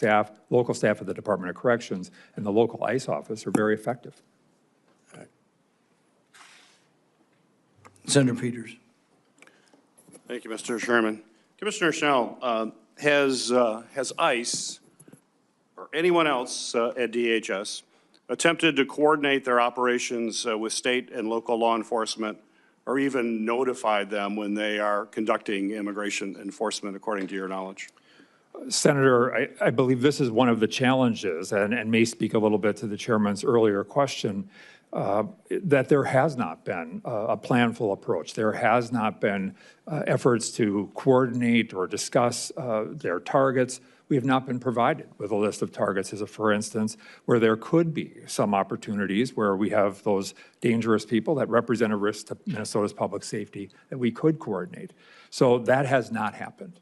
staff, local staff of the Department of Corrections, and the local ICE office are very effective. Right. Senator Peters. Thank you, Mr. Chairman. Commissioner Schnell, has ICE or anyone else at DHS attempted to coordinate their operations with state and local law enforcement, or even notified them when they are conducting immigration enforcement, according to your knowledge? Senator, I believe this is one of the challenges, and may speak a little bit to the chairman's earlier question, that there has not been a planful approach. There has not been efforts to coordinate or discuss their targets. We have not been provided with a list of targets, as a for instance, where there could be some opportunities where we have those dangerous people that represent a risk to Minnesota's public safety that we could coordinate. So that has not happened.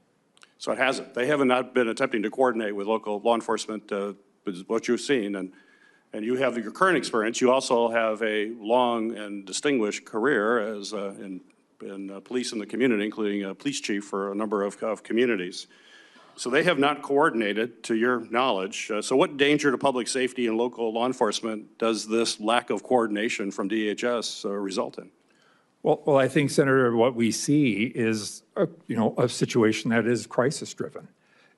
So it hasn't. They have not been attempting to coordinate with local law enforcement, what you've seen, and you have your current experience. You also have a long and distinguished career as in police in the community, including a police chief for a number of communities. So they have not coordinated, to your knowledge. So what danger to public safety and local law enforcement does this lack of coordination from DHS result in? Well, I think, Senator, what we see is a situation that is crisis-driven,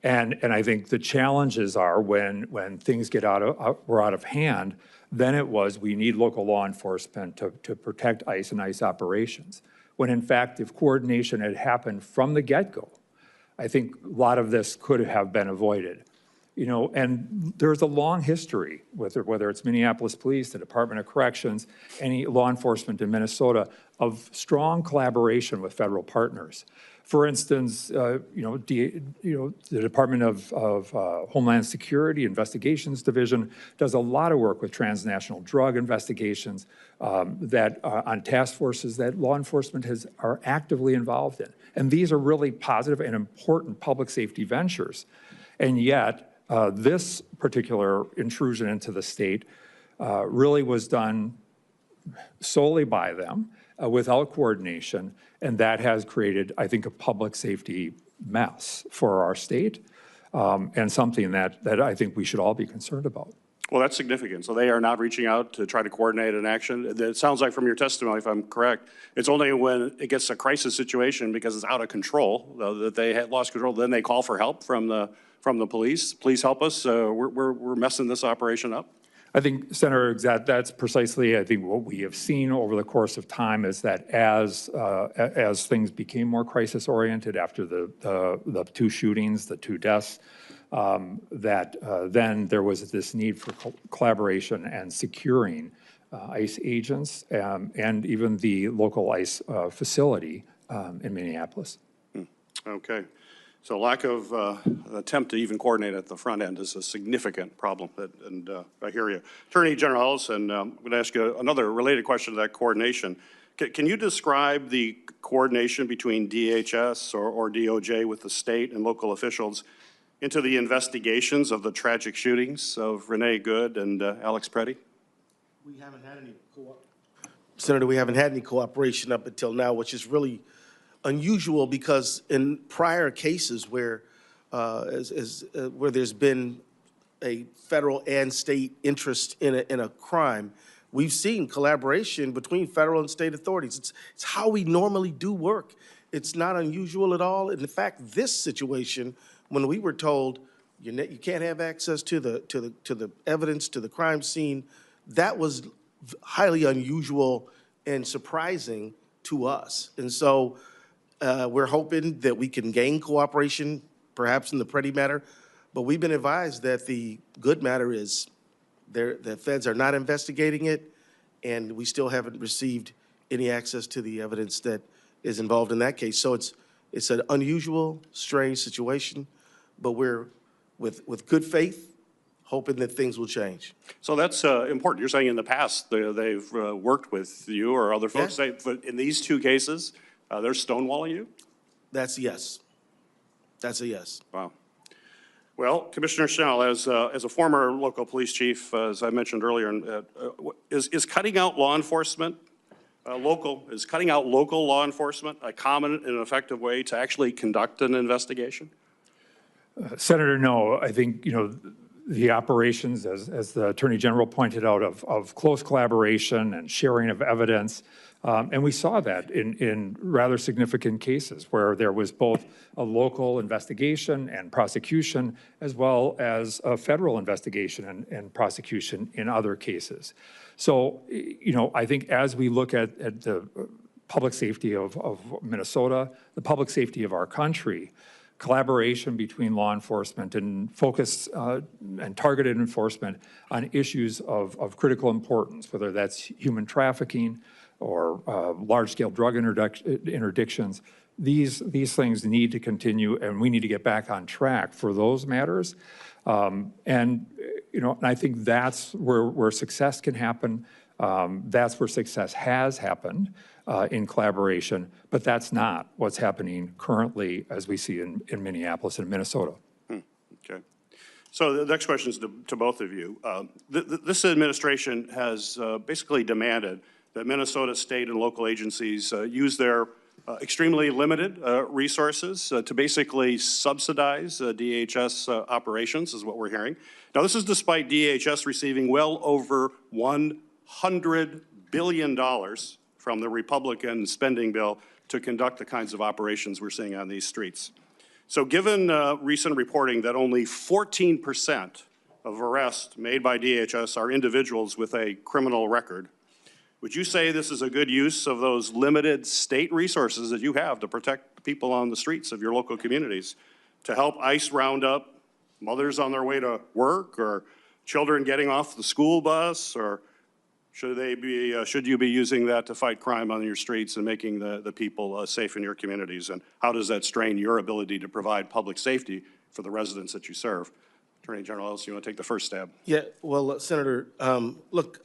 and I think the challenges are when things get out of hand. Then it was we need local law enforcement to protect ICE and ICE operations. When in fact, if coordination had happened from the get-go, I think a lot of this could have been avoided. And there's a long history, whether it's Minneapolis Police, the Department of Corrections, any law enforcement in Minnesota, of strong collaboration with federal partners. For instance, the Department of Homeland Security Investigations Division does a lot of work with transnational drug investigations on task forces that law enforcement are actively involved in. And these are really positive and important public safety ventures. And yet, this particular intrusion into the state really was done solely by them without coordination, and that has created, I think, a public safety mess for our state, and something that I think we should all be concerned about. Well, that's significant. So they are not reaching out to try to coordinate an action. It sounds like from your testimony, if I'm correct, it's only when it gets a crisis situation because it's out of control, that they had lost control, then they call for help from the police. Please help us. We're messing this operation up. I think, Senator, that's precisely, I think, what we have seen over the course of time is that as things became more crisis-oriented after the two shootings, the two deaths, then there was this need for collaboration and securing ICE agents and even the local ICE facility in Minneapolis. Okay. So lack of attempt to even coordinate at the front end is a significant problem, and I hear you. Attorney General Ellison, I'm going to ask you another related question to that coordination. Can you describe the coordination between DHS or DOJ with the state and local officials into the investigations of the tragic shootings of Renee Good and Alex Pretti? We haven't had any Senator, we haven't had any cooperation up until now, which is really unusual because in prior cases where there's been a federal and state interest in a crime, we've seen collaboration between federal and state authorities. It's how we normally do work. It's not unusual at all. And in fact, this situation, when we were told you can't have access to the evidence, to the crime scene, that was highly unusual and surprising to us. And so we're hoping that we can gain cooperation, perhaps in the Pretti matter, but we've been advised that the Good matter is the feds are not investigating it, and we still haven't received any access to the evidence that is involved in that case. So it's an unusual, strange situation, but we're with good faith, hoping that things will change. So that's important. You're saying in the past they've worked with you or other folks. Yeah. But in these two cases, they're stonewalling you? That's a yes. That's a yes. Wow. Well, Commissioner Schnell, as a former local police chief, as I mentioned earlier, is cutting out law enforcement, cutting out local law enforcement a common and effective way to actually conduct an investigation? Senator, no, I think, the operations, as the Attorney General pointed out, of close collaboration and sharing of evidence. And we saw that in rather significant cases where there was both a local investigation and prosecution, as well as a federal investigation and prosecution in other cases. So, I think as we look at the public safety of Minnesota, the public safety of our country, collaboration between law enforcement and focused and targeted enforcement on issues of critical importance, whether that's human trafficking or large-scale drug interdictions, these things need to continue, and we need to get back on track for those matters. And I think that's where success can happen. That's where success has happened in collaboration, but that's not what's happening currently as we see in Minneapolis and Minnesota. Okay. So the next question is to both of you. This administration has basically demanded that Minnesota state and local agencies use their extremely limited resources to basically subsidize DHS operations, is what we're hearing. Now, this is despite DHS receiving well over $100 billion from the Republican spending bill to conduct the kinds of operations we're seeing on these streets. So given recent reporting that only 14% of arrests made by DHS are individuals with a criminal record, would you say this is a good use of those limited state resources that you have to protect people on the streets of your local communities, to help ICE round up mothers on their way to work, or children getting off the school bus, or should you be using that to fight crime on your streets and making the people safe in your communities? And how does that strain your ability to provide public safety for the residents that you serve? Attorney General Ellis, you want to take the first stab? Yeah, well, Senator, look,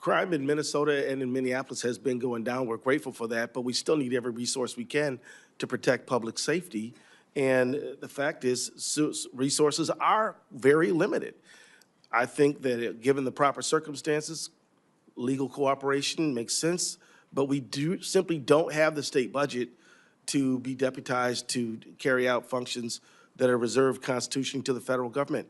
crime in Minnesota and in Minneapolis has been going down. We're grateful for that, but we still need every resource we can to protect public safety. And the fact is, resources are very limited. I think that given the proper circumstances, legal cooperation makes sense, but we simply don't have the state budget to be deputized to carry out functions that are reserved constitutionally to the federal government.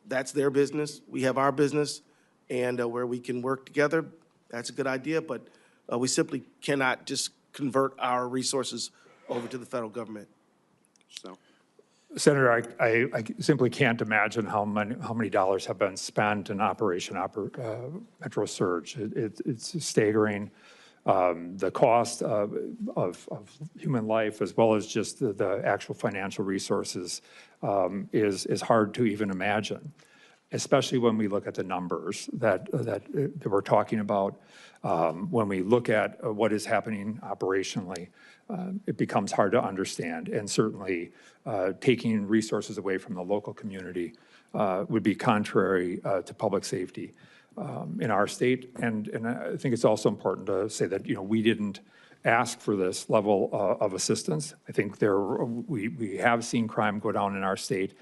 That's their business. We have our business, and where we can work together, that's a good idea, but we simply cannot just convert our resources over to the federal government. So. Senator, I simply can't imagine how many dollars have been spent in Operation Metro Surge. It's staggering. The cost of human life, as well as just the actual financial resources, is hard to even imagine, especially when we look at the numbers that we're talking about. When we look at what is happening operationally, it becomes hard to understand. And certainly taking resources away from the local community would be contrary to public safety in our state. And I think it's also important to say that, we didn't ask for this level of assistance. I think we have seen crime go down in our state,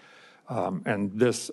and this